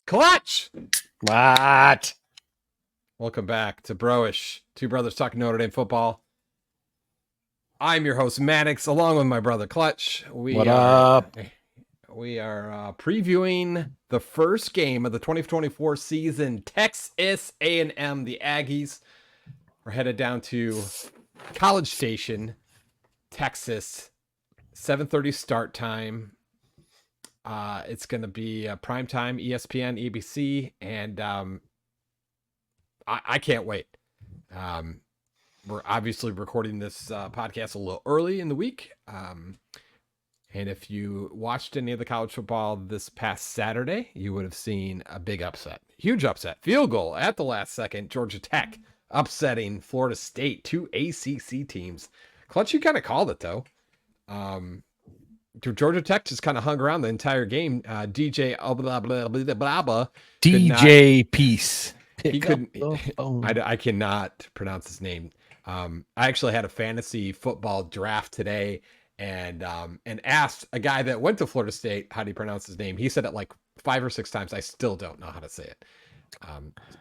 Clutch! What? Welcome back to Broish, Two Brothers Talking Notre Dame Football. I'm your host, Mannix, along with my brother, Clutch. What up? We are previewing the first game of the 2024 season, Texas A&M, the Aggies. We're headed down to College Station, Texas, 7:30 start time. It's going to be prime time, ESPN, ABC, and I can't wait. We're obviously recording this podcast a little early in the week. And if you watched any of the college football this past Saturday, you would have seen a big upset, huge upset, field goal at the last second. Georgia Tech upsetting Florida State, two ACC teams. Clutch, you kind of called it though. Georgia Tech just kind of hung around the entire game. DJ blah, blah, blah, blah, blah, DJ Peace. He couldn't. I cannot pronounce his name. I actually had a fantasy football draft today, and asked a guy that went to Florida State how do you pronounce his name. He said it like 5 or 6 times. I still don't know how to say it.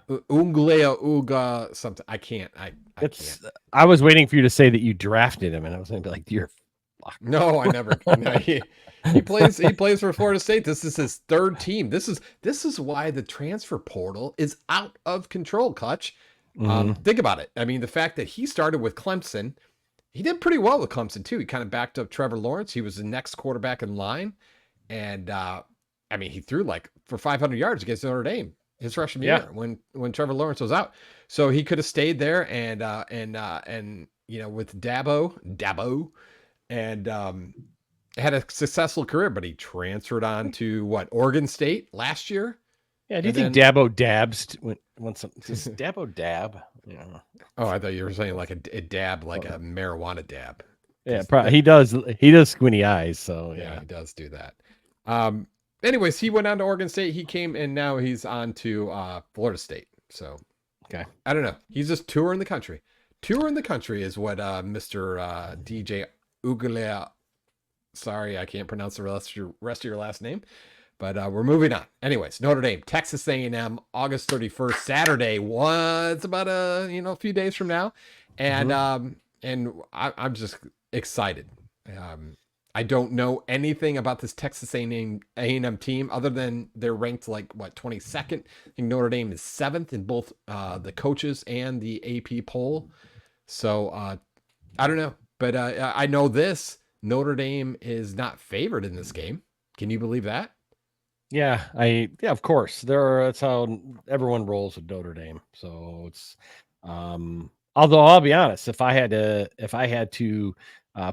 Unglea Uga something. I can't. I can't. I was waiting for you to say that you drafted him, and I was going to be like, "Dear fuck." No, I never. No, he plays. He plays for Florida State. This is his third team. This is why the transfer portal is out of control, Clutch. Think about it. I mean, the fact that he started with Clemson, he did pretty well with Clemson too. He kind of backed up Trevor Lawrence. He was the next quarterback in line, and I mean, he threw like for 500 yards against Notre Dame his freshman year when Trevor Lawrence was out. So he could have stayed there and you know, with Dabo and had a successful career, but he transferred on to Oregon State last year. Yeah, do you think Dabo dabs when some does Dabo dab? Yeah. Oh, I thought you were saying like a dab, like a marijuana dab. Yeah, probably he does. He does squinty eyes, so yeah, he does do that. Anyways, he went on to Oregon State. He came and now he's on to Florida State. So, okay, I don't know. He's just touring the country. Touring the country is what Mr. DJ Ugalea. Sorry, I can't pronounce the rest of your last name. But we're moving on. Anyways, Notre Dame, Texas A&M, August 31st, Saturday. It's about a few days from now, and I'm just excited. I don't know anything about this Texas A&M team other than they're ranked like 22nd. I think Notre Dame is 7th in both the coaches and the AP poll. So I don't know, but I know this: Notre Dame is not favored in this game. Can you believe that? Yeah, of course. That's how everyone rolls with Notre Dame. So it's although I'll be honest, if I had to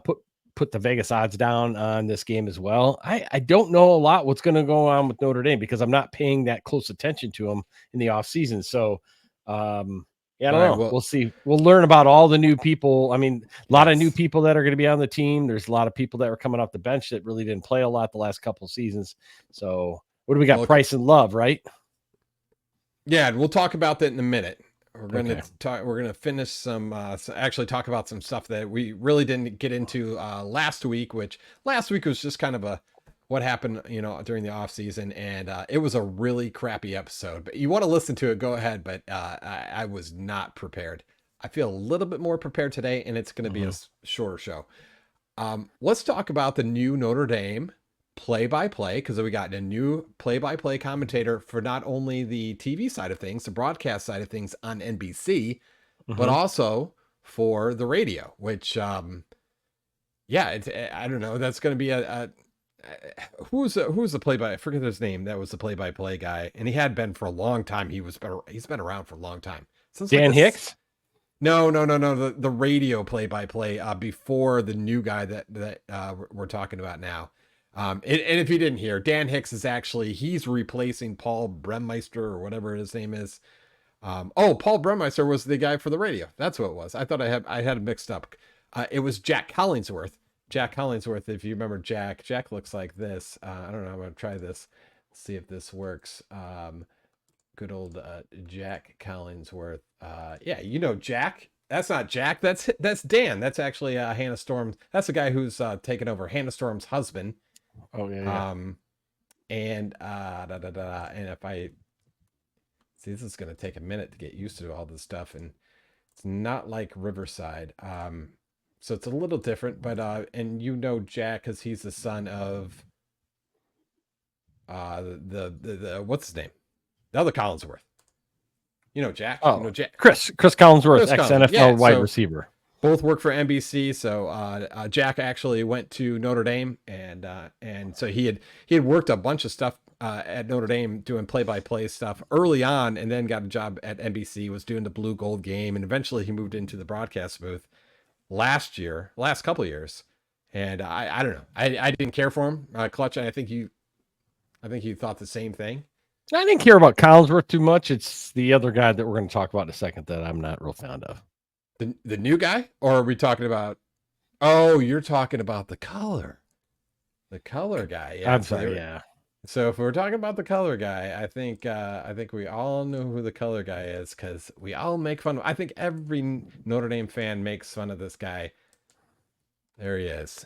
put the Vegas odds down on this game as well, I don't know a lot what's going to go on with Notre Dame because I'm not paying that close attention to them in the off season. So yeah, I don't know. We'll see. We'll learn about all the new people. I mean, a lot of new people that are going to be on the team. There's a lot of people that were coming off the bench that really didn't play a lot the last couple of seasons. So what do we got? Price and Love, right? Yeah, we'll talk about that in a minute. We're going to talk. We're going to finish actually talk about some stuff that we really didn't get into last week. Which last week was just kind of what happened, during the off season, and it was a really crappy episode. But you want to listen to it, go ahead. But I was not prepared. I feel a little bit more prepared today, and it's going to be a shorter show. Let's talk about the new Notre Dame play-by-play, because we got a new play-by-play commentator for not only the TV side of things, the broadcast side of things on NBC, but also for the radio, which, I don't know. That's going to be who's the play-by, I forget his name. That was the play-by-play guy. And he had been for a long time. He's been around for a long time. Dan Hicks? No. The radio play-by-play before the new guy that we're talking about now. And if you didn't hear, Dan Hicks he's replacing Paul Bremeister or whatever his name is. Paul Bremeister was the guy for the radio. That's what it was. I thought I had it mixed up. It was Jack Collingsworth Jack Hollingsworth. If you remember Jack looks like this. I don't know. I'm gonna try this. See if this works. Good old Jack Collinsworth. Yeah, you know Jack. That's not Jack. That's Dan. That's actually Hannah Storm. That's the guy who's taken over Hannah Storm's husband. Oh yeah. And and if I see, this is gonna take a minute to get used to all this stuff, and it's not like Riverside. So it's a little different, but and you know Jack because he's the son of the what's his name? The other Collinsworth. You know Jack. Oh, you know Jack. Chris Collinsworth, ex NFL Yeah, wide so receiver. both work for NBC. So Jack actually went to Notre Dame, and so he had worked a bunch of stuff at Notre Dame doing play-by-play stuff early on, and then got a job at NBC. Was doing the Blue Gold game, and eventually he moved into the broadcast booth last couple of years. And I don't know. I didn't care for him, Clutch. I think you thought the same thing. I didn't care about Collinsworth too much. It's the other guy that we're going to talk about in a second that I'm not real fond of. The new guy? Or are we talking about... Oh, you're talking about the color. The color guy. Yeah, I'm sorry, yeah. So if we're talking about the color guy, I think we all know who the color guy is because we all make fun of... I think every Notre Dame fan makes fun of this guy. There he is.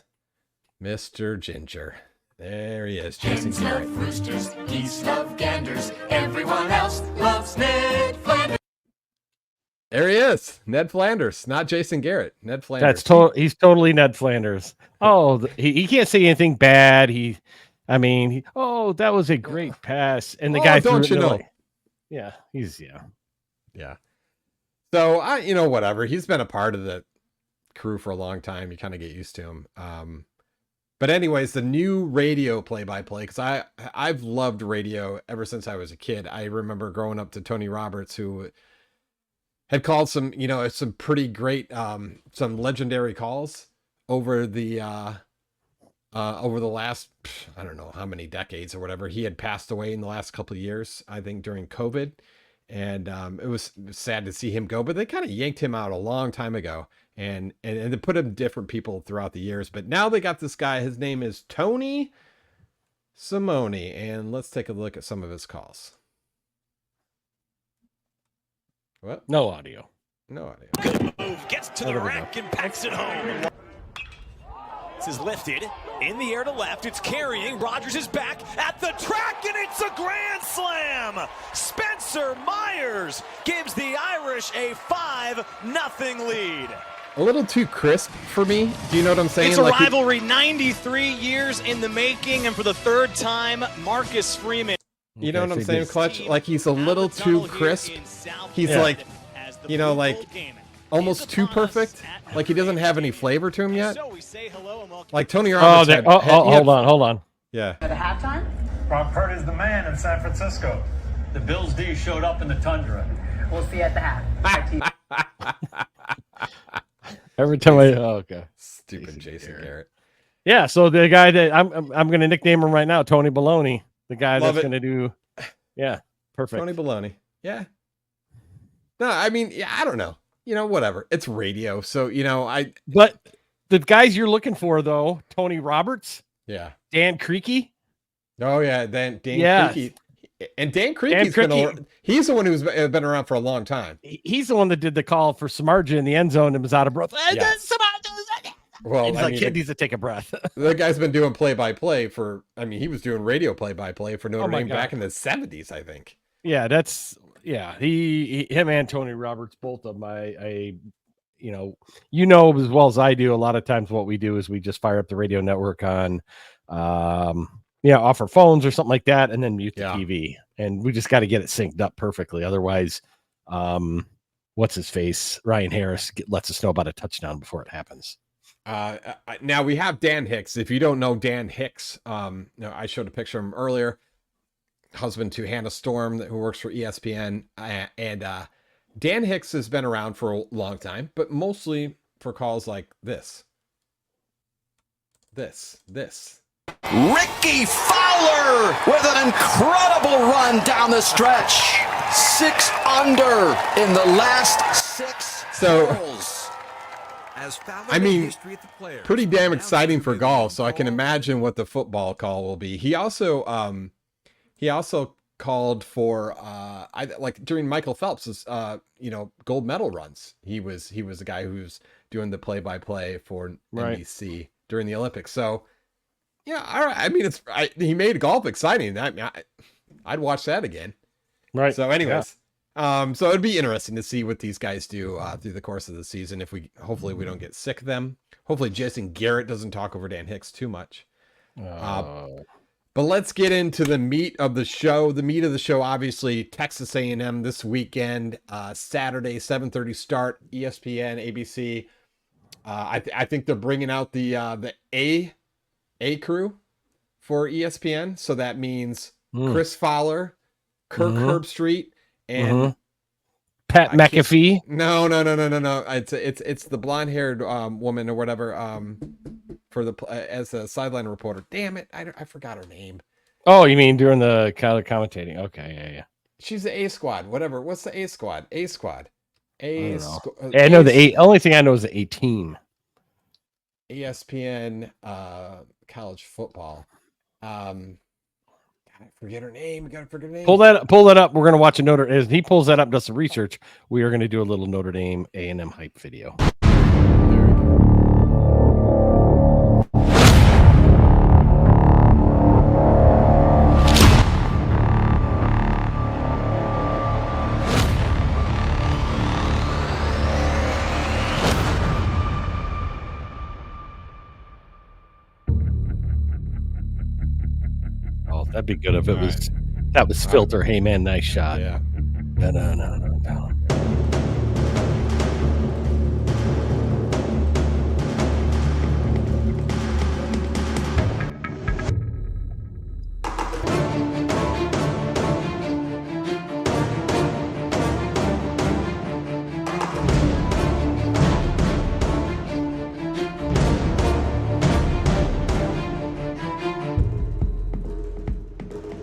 Mr. Ginger. There he is, Jason Garrett. Love roosters, geese love ganders, everyone else loves Ned Flanders. There he is, Ned Flanders, not Jason Garrett. Ned Flanders. He's totally Ned Flanders. Oh, he can't say anything bad. That was a great pass, and the guy don't you know? Yeah, yeah. So whatever. He's been a part of the crew for a long time. You kind of get used to him. But anyways, the new radio play-by-play, because I've loved radio ever since I was a kid. I remember growing up to Tony Roberts, who had called some pretty great, some legendary calls over the last, I don't know how many decades or whatever. He had passed away in the last couple of years, I think during COVID. And it was sad to see him go, but they kind of yanked him out a long time ago. And they put him different people throughout the years. But now they got this guy. His name is Tony Simone. And let's take a look at some of his calls. What? No audio. Good move. Gets to the rack and packs it home. This is lifted in the air to left. It's carrying. Rodgers is back at the track, and it's a grand slam. Spencer Myers gives the Irish a 5-0 lead. A little too crisp for me. Do you know what I'm saying? It's a rivalry 93 years in the making, and for the third time, Marcus Freeman. You know what I'm saying, Clutch? Like he's a little too crisp. He's almost too perfect. Like he doesn't have any flavor to him yet. Like Tony Roberts. Hold on. Yeah. At the halftime? Brock Purdy's the man in San Francisco. The Bills D showed up in the tundra. We'll see you at the half. Every time okay. Stupid Jason Garrett. Yeah, so the guy that I'm going to nickname him right now, Tony Baloney, the guy that's going to do. Yeah, perfect. Tony Baloney. Yeah. No, I mean, yeah, I don't know. Whatever. It's radio, so But the guys you're looking for though, Tony Roberts. Yeah. Dan Creaky. Oh yeah, Dan Creaky. And Dan Creaky's he's the one who's been around for a long time. He's the one that did the call for Samardzija in the end zone and was out of breath. Yeah. Well, he's kid needs to take a breath. The guy's been doing play-by-play he was doing radio play-by-play for Notre Dame back in the 70s, I think. Yeah, him and Tony Roberts, both of them. I as well as I do, a lot of times what we do is we just fire up the radio network on, off our phones or something like that, and then mute the TV. And we just got to get it synced up perfectly. Otherwise, what's his face? Ryan Harris lets us know about a touchdown before it happens. Now we have Dan Hicks. If you don't know Dan Hicks, I showed a picture of him earlier. Husband to Hannah Storm, who works for ESPN, and Dan Hicks has been around for a long time, but mostly for calls like this. Ricky Fowler with an incredible run down the stretch. 6 under in the last 6 holes. has followed I mean, the history of the players. pretty damn Now exciting for choosing golf. the So I can call. imagine what the football call will be. He also called for like during Michael Phelps's gold medal runs. He was the guy who's doing the play-by-play for Right. NBC during the Olympics. So yeah, all right. I mean, he made golf exciting. I'd watch that again. Right. So anyways, so it'd be interesting to see what these guys do through the course of the season. Hopefully we don't get sick of them. Hopefully Jason Garrett doesn't talk over Dan Hicks too much. But let's get into the meat of the show. The meat of the show, obviously, Texas A&M this weekend, Saturday, 7:30 start, ESPN, ABC. I think they're bringing out the A crew for ESPN. So that means Chris Fowler, Kirk Herbstreit, and Pat McAfee. No. It's the blonde-haired woman or whatever for as a sideline reporter. Damn it, I forgot her name. Oh, you mean during the color commentating? Okay, yeah. She's the A squad. Whatever. What's the A squad? A squad. I know the only thing I know is the A team. ESPN college football. I forget her name. Gotta forget her name. Pull that up. We're gonna watch a Notre. As he pulls that up, does some research. We are gonna do a little Notre Dame A&M hype video. Oh, that'd be good if it was. That was filter. Hey man, nice shot. Yeah. No.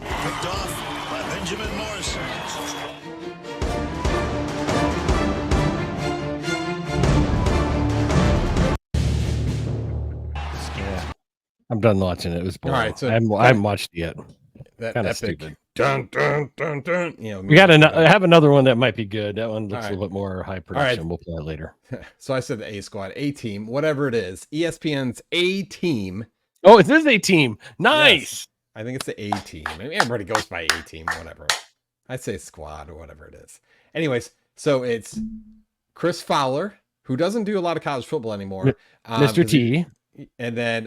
Picked off by Benjamin Morrison. Yeah, I'm done watching it. It was boring. All right, so I haven't watched it yet. That Kind of epic. stupid. Dun dun dun dun. We got I have another one that might be good. That one looks All a little bit more high production. We'll play it later. So I said the A squad, A team, whatever it is. ESPN's A team. Oh, it is A team. Nice. Yes. I think it's the A team. I mean, everybody goes by A team, whatever. I'd say squad or whatever it is. Anyways, so it's Chris Fowler, who doesn't do a lot of college football anymore. Mr. T. And then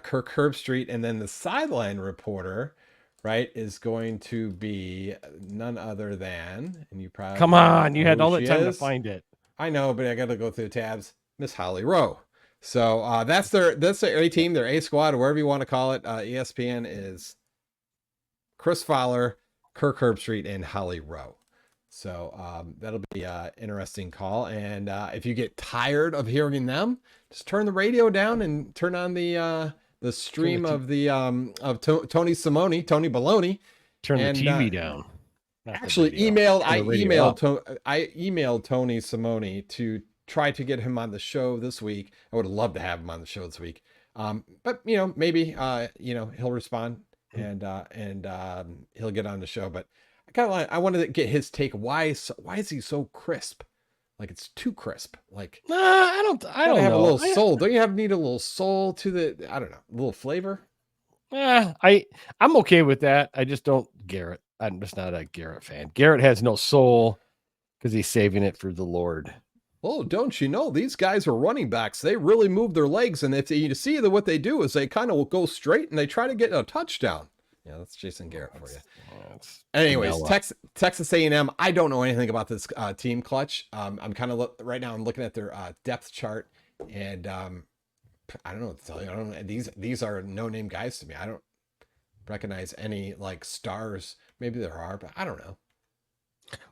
Kirk Herbstreit, and then the sideline reporter, right, is going to be none other than, and you probably Come on, you had know all who that she time to is. find it. I know, but I got to go through the tabs. Miss Holly Rowe. So that's their A team, their A squad, or whatever you want to call it. ESPN is Chris Fowler, Kirk Herbstreit, and Holly Rowe. So that'll be an interesting call. And if you get tired of hearing them, just turn the radio down and turn on the stream of the Tony Baloney. Turn the TV down. Actually, I emailed Tony Simone to try to get him on the show this week. I would love to have him on the show this week. But maybe he'll respond and he'll get on the show. But I wanted to get his take. Why is he so crisp? Like it's too crisp. Like I don't have know. a little soul. Don't you need a little soul to the? I don't know, a little flavor. I'm okay with that. I just don't Garrett. I'm just not a Garrett fan. Garrett has no soul because he's saving it for the Lord. Oh, don't you know these guys are running backs? They really move their legs, and if you see that what they do is they kind of go straight and they try to get a touchdown. Yeah, that's Jason Garrett for you. Anyways, Texas A&M. I don't know anything about this team, Clutch. I'm kind of right now. I'm looking at their depth chart, and I don't know what to tell you. I don't know. These are no-name guys to me. I don't recognize any like stars. Maybe there are, but I don't know.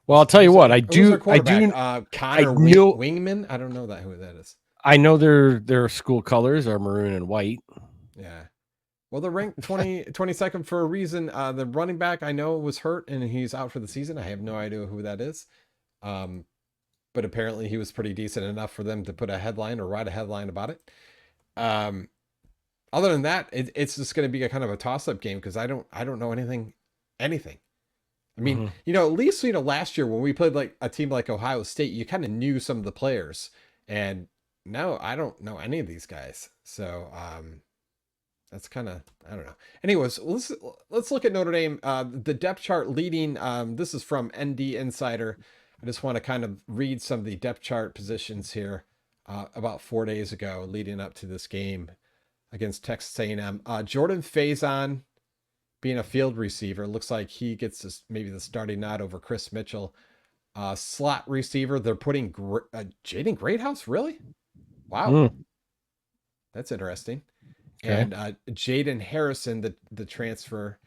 Well, I'll tell you what. I do. Connor know, Wingman. I don't know who that is. I know their school colors are maroon and white. Yeah. Well, they're ranked 22nd for a reason. The running back I know was hurt and he's out for the season. I have no idea who that is. but apparently he was pretty decent enough for them to put a headline or write a headline about it. Other than that, it's just going to be a kind of a toss-up game because I don't know anything. I mean, at least last year when we played like a team like Ohio State, you kind of knew some of the players, and now I don't know any of these guys. So that's kind of, I don't know. Anyways, let's look at Notre Dame. The depth chart leading. This is from ND Insider. I just want to kind of read some of the depth chart positions here. About 4 days ago, leading up to this game against Texas A&M. Jordan Faison being a field receiver. Looks like he gets maybe the starting nod over Chris Mitchell. Slot receiver, they're putting Jaden Greathouse, really? Wow. That's interesting. Okay. And Jaden Harrison, the transfer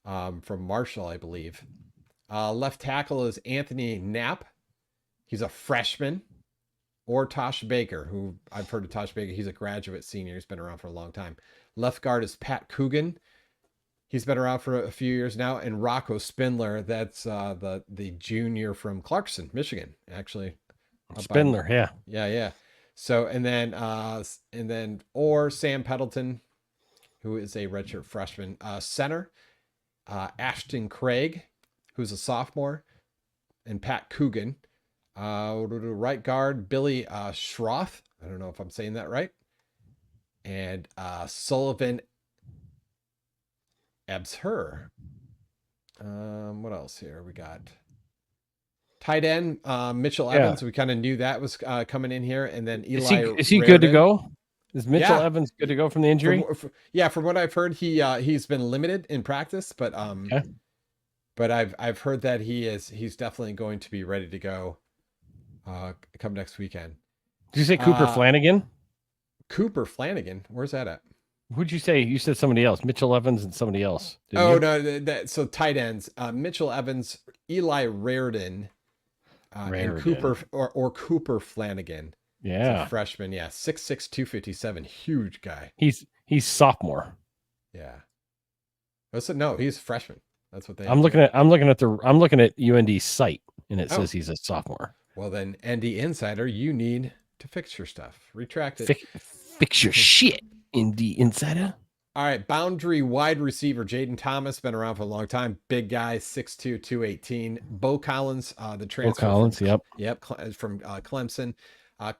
from Marshall, I believe. Left tackle is Anthony Knapp. He's a freshman. Or Tosh Baker, who I've heard of Tosh Baker. He's a graduate senior. He's been around for a long time. Left guard is Pat Coogan. He's been around for a few years now. And Rocco Spindler, that's the junior from Clarkson, Michigan, actually. Spindler, yeah. Yeah. So, and then Sam Pendleton, who is a redshirt freshman. Center, Ashton Craig, who's a sophomore, and Pat Coogan. Right guard, Billy Schroth. I don't know if I'm saying that right. And Sullivan Absher. What else here? We got tight end, Mitchell Evans. We kind of knew that was coming in here. And then Eli. Is he good to go? Is Mitchell Evans good to go from the injury? From what I've heard, he's been limited in practice, but but I've heard that he's definitely going to be ready to go. Come next weekend. Did you say Cooper Flanagan? Cooper Flanagan? Where's that at? Who'd you say? You said somebody else. Mitchell Evans and somebody else. No. So tight ends. Mitchell Evans, Eli Raridan, and Cooper or Cooper Flanagan. Yeah. Freshman. Yeah. 6'6", 257. Huge guy. He's sophomore. Yeah. No, he's a freshman. That's what they. I'm looking at UND's site, and it says he's a sophomore. Well, then, ND Insider, you need to fix your stuff. Retract it. Fix your shit, ND Insider. All right, boundary wide receiver Jaden Thomas, been around for a long time. Big guy, 6'2", 218. Bo Collins, the transfer. Bo Collins, yep, from Clemson.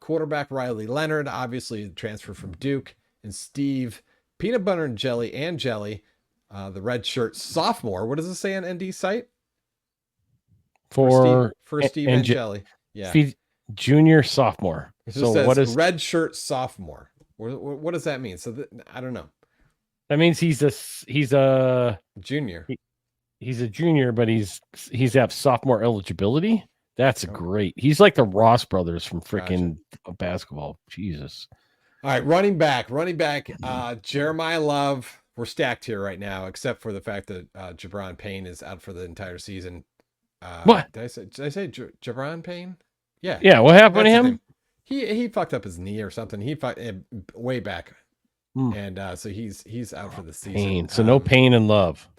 Quarterback Riley Leonard, obviously the transfer from Duke. And Steve Peanut Butter and Jelly, the red shirt sophomore. What does it say on ND site? For Steve and Jelly. Yeah. Junior sophomore. So what is red shirt sophomore? What does that mean? So I don't know. That means he's a junior. He's a junior, but he's have sophomore eligibility. That's great. He's like the Ross brothers from freaking basketball. Jesus. All right, running back. Jeremiah Love. We're stacked here right now, except for the fact that Jabron Payne is out for the entire season. What did I say? Jabron Payne? Yeah. Yeah. What happened to him? He fucked up his knee or something. He fucked way back, and so he's out for the season. Pain. So no Pain and Love.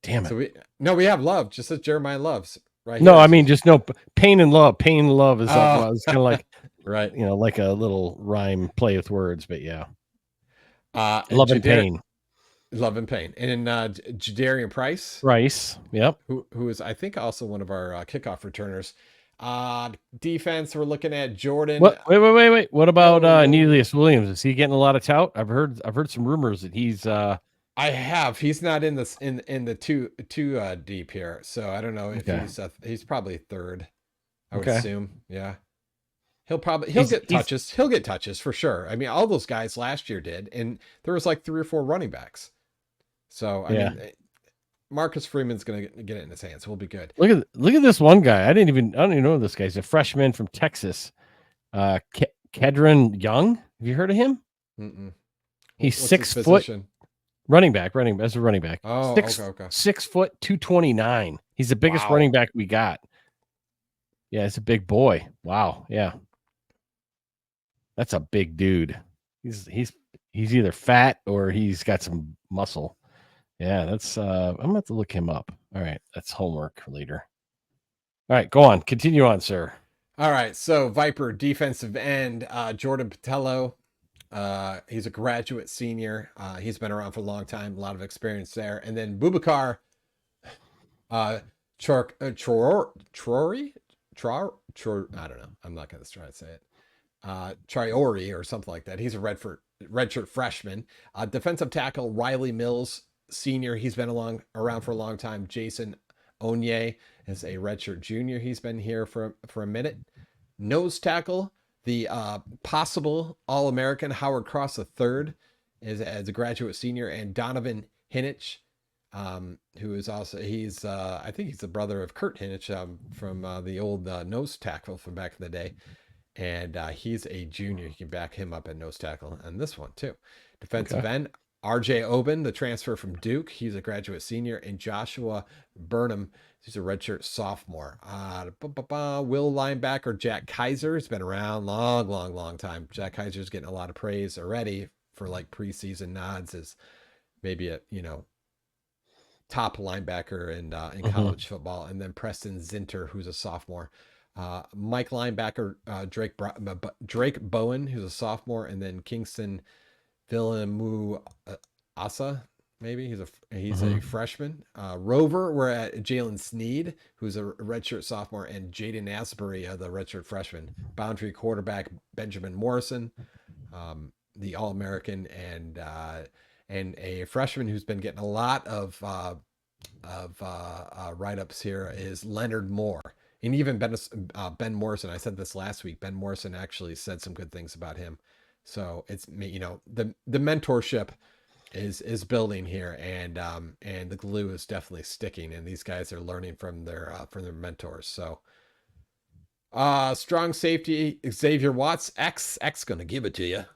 Damn it. So we have Love. Just as Jeremiah Love's right. No, here. I mean just no Pain and Love. Pain and Love is it's kind of like right. Like a little rhyme play with words, but yeah. Love and Pain. Love and Pain. And Jadarian Price. Yep. Who is, I think, also one of our kickoff returners. Defense, we're looking at Jordan. Wait. What about Neelius Williams? Is he getting a lot of tout? I've heard some rumors that he's he's not in this in the two deep here. So I don't know if he's probably third. I would assume. Yeah. He'll get touches. He'll get touches for sure. I mean, all those guys last year did, and there was like 3 or 4 running backs. So I mean, Marcus Freeman's gonna get it in his hands. We'll be good. Look at this one guy. I don't even know this guy. He's a freshman from Texas. Kedron Young. Have you heard of him? Mm-mm. He's 6 foot. Running back. As a running back. Oh, 6 foot 229. He's the biggest running back we got. Yeah, it's a big boy. Wow. Yeah. That's a big dude. He's either fat or he's got some muscle. Yeah, that's I'm gonna have to look him up. All right, that's homework for later. All right, go on. Continue on, sir. All right, so Viper defensive end, Jordan Patello. He's a graduate senior. He's been around for a long time, a lot of experience there. And then Bubakar Trory? I don't know. I'm not going to try to say it. Triori or something like that. He's a redshirt freshman. Defensive tackle Riley Mills, senior. He's been around for a long time. Jason Onye is a redshirt junior. He's been here for a minute. Nose tackle, the possible All-American Howard Cross III is as a graduate senior, and Donovan Hinich, who is also I think he's the brother of Kurt Hinich from the old nose tackle from back in the day. And he's a junior. You can back him up at nose tackle. And this one, too. Defensive end, RJ Oben, the transfer from Duke. He's a graduate senior. And Joshua Burnham, he's a redshirt sophomore. Will linebacker Jack Kaiser has been around long time. Jack Kaiser's getting a lot of praise already for like preseason nods as maybe a, top linebacker in college football. And then Preston Zinter, who's a sophomore. Mike linebacker Drake Bowen, who's a sophomore, and then Kingston Villamu Asa, maybe he's a freshman. Rover, we're at Jalen Sneed, who's a redshirt sophomore, and Jaden Asbury, the redshirt freshman. Boundary quarterback Benjamin Morrison, the All-American, and a freshman who's been getting a lot of write-ups here is Leonard Moore. And even Ben Morrison, I said this last week, Ben Morrison actually said some good things about him. So it's, the mentorship is building here, and the glue is definitely sticking, and these guys are learning from their mentors. So strong safety, Xavier Watts, X gonna give it to you.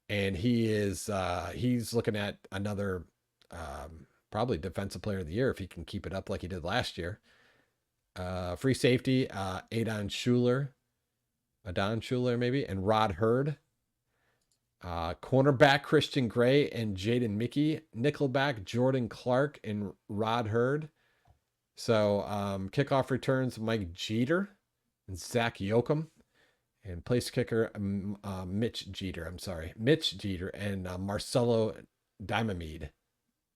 And he's looking at another probably defensive player of the year if he can keep it up like he did last year. Free safety, Adon Schuler maybe, and Rod Hurd. Cornerback Christian Gray and Jaden Mickey. Nickelback Jordan Clark and Rod Hurd. So kickoff returns Mike Jeter and Zach Yoakum. And place kicker Mitch Jeter and Marcelo Diamamide.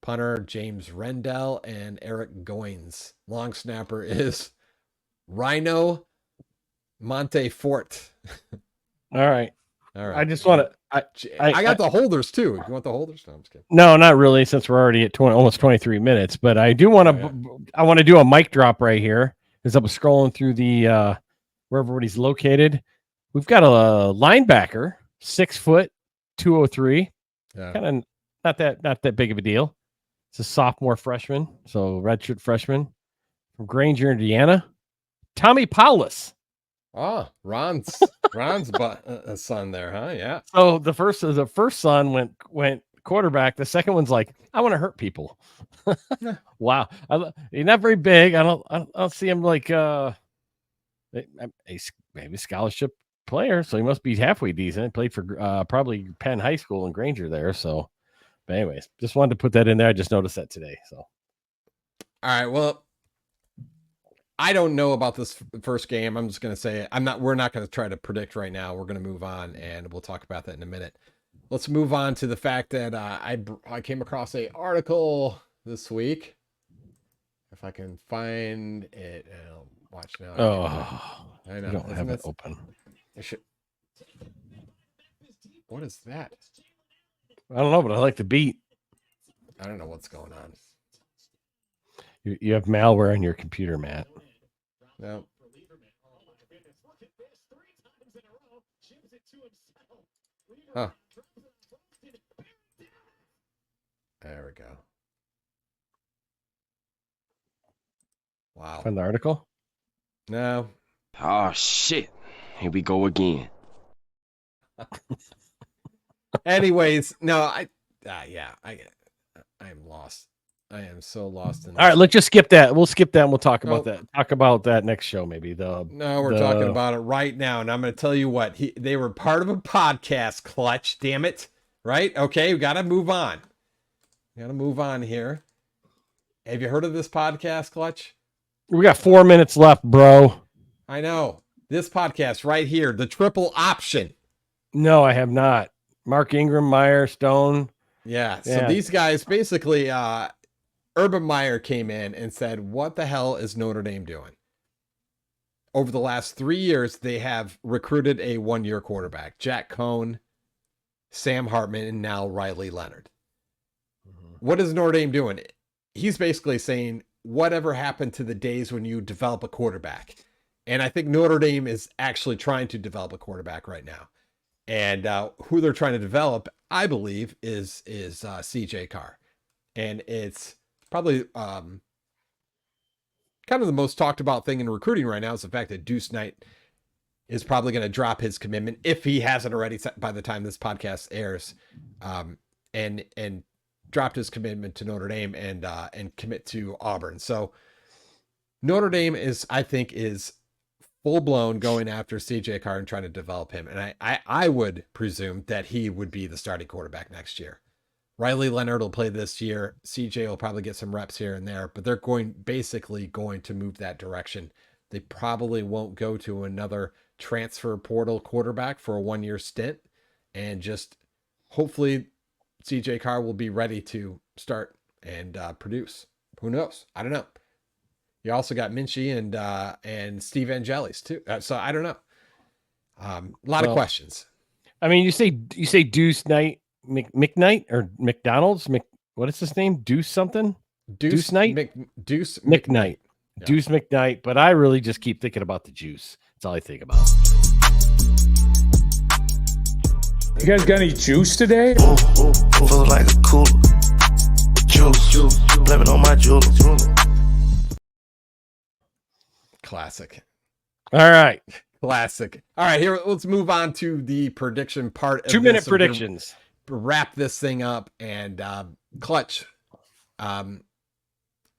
Punter James Rendell and Eric Goins. Long snapper is Rhino Montefort. All right. I just want to. I got the holders too. You want the holders? No, I'm just kidding. No, not really, since we're already at almost 23 minutes. But I do want to. I want to do a mic drop right here as I'm scrolling through the where everybody's located. We've got a linebacker, 6 foot, 203. Yeah. Kind of not that big of a deal. It's a sophomore freshman, so redshirt freshman from Granger, Indiana. Tommy Paulus. Oh, Ron's son there, huh? Yeah. So the first son went quarterback. The second one's like, I want to hurt people. Wow, he's not very big. I don't see him like maybe scholarship player, so he must be halfway decent. He played for probably Penn High School in Granger there. So, but anyways, just wanted to put that in there. I just noticed that today. So, all right. Well, I don't know about this first game. I'm just going to say we're not going to try to predict right now. We're going to move on, and we'll talk about that in a minute. Let's move on to the fact that I came across an article this week. If I can find it, watch now. I know. Don't have it open. What is that? I don't know, but I like the beat. I don't know what's going on. You have malware on your computer, Matt. No. Huh. There we go. Wow. Find the article? No. Oh, shit. Here we go again. Anyways, no, I am lost. I am so lost in this. All right, let's just skip that. We'll skip that and we'll talk about that. Talk about that next show, maybe. We're talking about it right now, and I'm going to tell you what. They were part of a podcast, Clutch. Damn it. Right? Okay, we got to move on. We got to move on here. Have you heard of this podcast, Clutch? We got 4 minutes left, bro. I know. This podcast right here, the triple option. No, I have not. Mark Ingram, Meyer, Stone. Yeah. So Yeah. these guys basically, Urban Meyer came in and said, what the hell is Notre Dame doing? Over the last 3 years, they have recruited a 1-year quarterback, Jack Cohn, Sam Hartman, and now Riley Leonard. What is Notre Dame doing? He's basically saying, whatever happened to the days when you develop a quarterback? And I think Notre Dame is actually trying to develop a quarterback right now. And who they're trying to develop, I believe, is CJ Carr. And it's probably kind of the most talked about thing in recruiting right now is the fact that Deuce Knight is probably going to drop his commitment if he hasn't already by the time this podcast airs, and dropped his commitment to Notre Dame and commit to Auburn. So Notre Dame I think is full blown going after CJ Carr and trying to develop him. And I would presume that he would be the starting quarterback next year. Riley Leonard will play this year. CJ will probably get some reps here and there, but they're basically going to move that direction. They probably won't go to another transfer portal quarterback for a 1-year stint, and just hopefully CJ Carr will be ready to start and produce. Who knows? I don't know. You also got Minchie and Steve Angelis too. So I don't know. A lot of questions. I mean, you say Deuce Knight, McKnight or McDonald's? What is his name? Deuce something? Deuce Knight? Deuce McKnight. Yeah. Deuce McKnight. But I really just keep thinking about the juice. That's all I think about. You guys got any juice today? Feel like a cooler. Juice. Blame it on my jeweler. Classic. All right. Classic. All right, here, let's move on to the prediction part. 2-minute predictions. Wrap this thing up, and Clutch.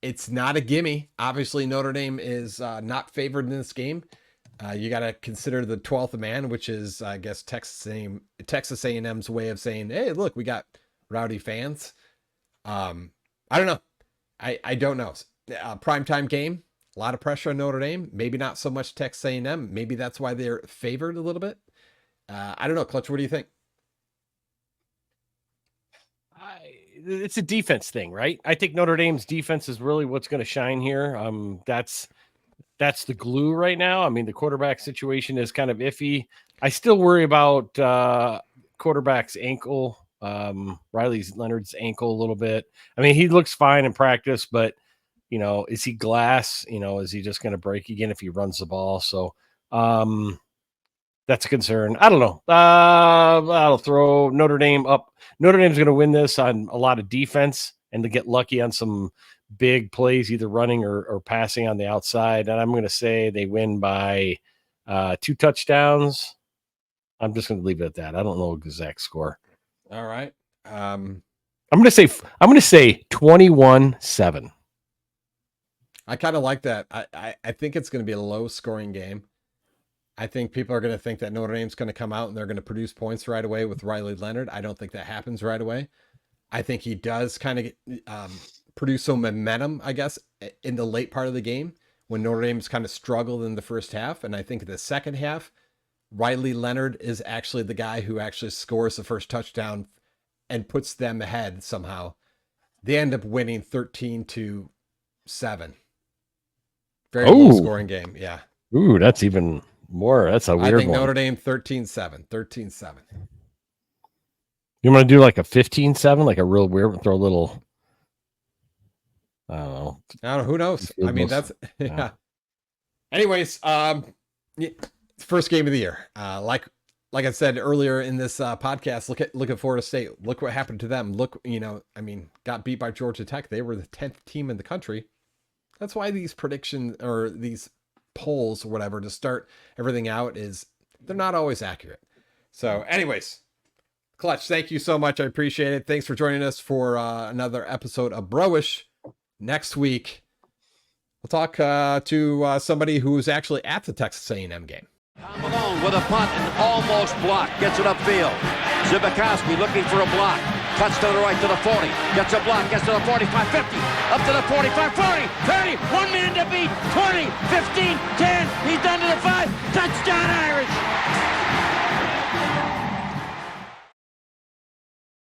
It's not a gimme. Obviously, Notre Dame is not favored in this game. You got to consider the 12th man, which is, I guess, Texas A&M's way of saying, hey, look, we got rowdy fans. I don't know. I don't know. Primetime game. A lot of pressure on Notre Dame. Maybe not so much Texas A&M. Maybe that's why they're favored a little bit. I don't know. Clutch, what do you think? It's a defense thing, right? I think Notre Dame's defense is really what's going to shine here. That's the glue right now. I mean, the quarterback situation is kind of iffy. I still worry about quarterback's ankle, Riley Leonard's ankle a little bit. I mean, he looks fine in practice, but is he glass? Is he just going to break again if he runs the ball? So that's a concern. I don't know. I'll throw Notre Dame up. Notre Dame's going to win this on a lot of defense and to get lucky on some big plays, either running or passing on the outside. And I'm going to say they win by 2 touchdowns. I'm just going to leave it at that. I don't know the exact score. All right. I'm going to say 21-7. I kind of like that. I think it's going to be a low scoring game. I think people are going to think that Notre Dame's going to come out and they're going to produce points right away with Riley Leonard. I don't think that happens right away. I think he does kind of produce some momentum, I guess, in the late part of the game when Notre Dame's kind of struggled in the first half. And I think in the second half, Riley Leonard is actually the guy who actually scores the first touchdown and puts them ahead somehow. They end up winning 13-7. Very low scoring game. Yeah. Ooh, that's even more. That's a weird one. I think Notre Dame 13-7. 13-7. You want to do like a 15-7, like a real weird, throw a little, I don't know. Who knows? I mean, that's, yeah. Anyways, first game of the year. Like I said earlier in this podcast, look at Florida State. Look what happened to them. Look, got beat by Georgia Tech. They were the 10th team in the country. That's why these predictions or these polls or whatever to start everything out they're not always accurate. So anyways, Clutch, thank you so much. I appreciate it. Thanks for joining us for another episode of Broish. Next week, we'll talk to somebody who's actually at the Texas A&M game. Malone with a punt and almost blocked. Gets it upfield. Zibikowski looking for a block. Cuts to the right to the 40. Gets a block. Gets to the 45, 50. Up to the 45, 40, 30. One man to beat. 20, 15, 10. He's done to the 5. Touchdown Irish.